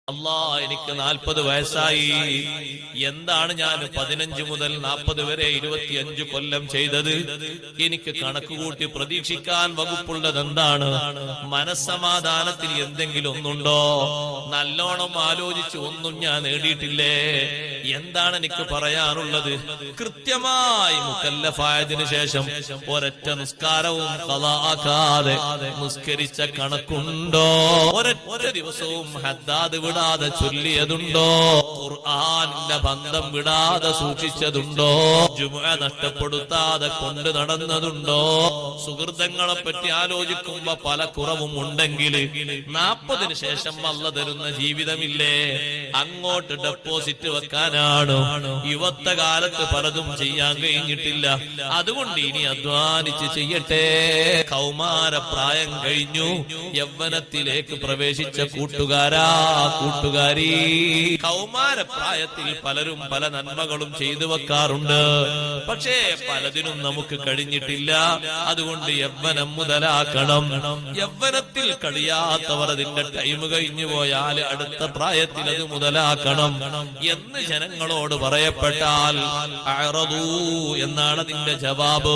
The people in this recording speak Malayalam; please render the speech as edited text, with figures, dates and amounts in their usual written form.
അല്ലാ, എനിക്ക് 40 വയസ്സായി. എന്താണ് ഞാൻ 15 മുതൽ 40 വരെ 25 കൊല്ലം ചെയ്തത്? എനിക്ക് കണക്കുകൂട്ടി പ്രതീക്ഷിക്കാൻ വകുപ്പുള്ളത് എന്താണ്? മനസ്സമാധാനത്തിന് എന്തെങ്കിലും ഒന്നുണ്ടോ? നല്ലോണം ആലോചിച്ച് ഒന്നും ഞാൻ നേടിയിട്ടില്ലേ? എന്താണ് എനിക്ക് പറയാനുള്ളത്? കൃത്യമായി മുക്കല്ലഫായതിനു ശേഷം ഒരൊറ്റ നിസ്കാരവും ഖളാ ആക്കാതെ നിസ്കരിച്ച കണക്കുണ്ടോ? ഒരൊറ്റ ദിവസവും ഹദ്ദാദ് വിടാതെ ചൊല്ലിയതുണ്ടോ? ഖുർആനിന്റെ ബന്ധം വിടാതെ സൂക്ഷിച്ചതുണ്ടോ? ജുമുഅ നഷ്ടപ്പെടുത്താതെ കൊണ്ട് നടന്നതുണ്ടോ? സുഹൃത്തുക്കളെ പറ്റി ആലോചിക്കുമ്പോ പല കുറവും ഉണ്ടെങ്കിൽ 40 ശേഷം അല്ലാഹ് തരുന്ന ജീവിതമില്ലേ? അങ്ങോട്ട് ഡെപ്പോസിറ്റ് വെക്കാനാണ്. യുവത്വ കാലത്ത് പലതും ചെയ്യാൻ കഴിഞ്ഞിട്ടില്ല. അതുകൊണ്ട് ഇനി അധ്വാനിച്ച് ചെയ്യട്ടെ. കൗമാരപ്രായം കഴിഞ്ഞു, യൗവനത്തിലേക്ക് പ്രവേശിച്ച കൂട്ടുകാരാ, കൂട്ടുകാരി, കൗമാരപ്രായത്തിൽ പലരും പല നന്മകളും ചെയ്തു വെക്കാറുണ്ട്. പക്ഷേ പലതിനും നമുക്ക് കഴിഞ്ഞിട്ടില്ല. അതുകൊണ്ട് യൗവനം മുതലാക്കണം. യൗവനത്തിൽ കഴിയാത്തവർ അതിന്റെ ടൈം കഴിഞ്ഞു പോയാൽ അടുത്ത പ്രായത്തിൽ അത് മുതലാക്കണം എന്ന് ജനങ്ങളോട് പറയപ്പെട്ടാൽ അഅറദൂ എന്നാണ് അതിന്റെ ജവാബ്.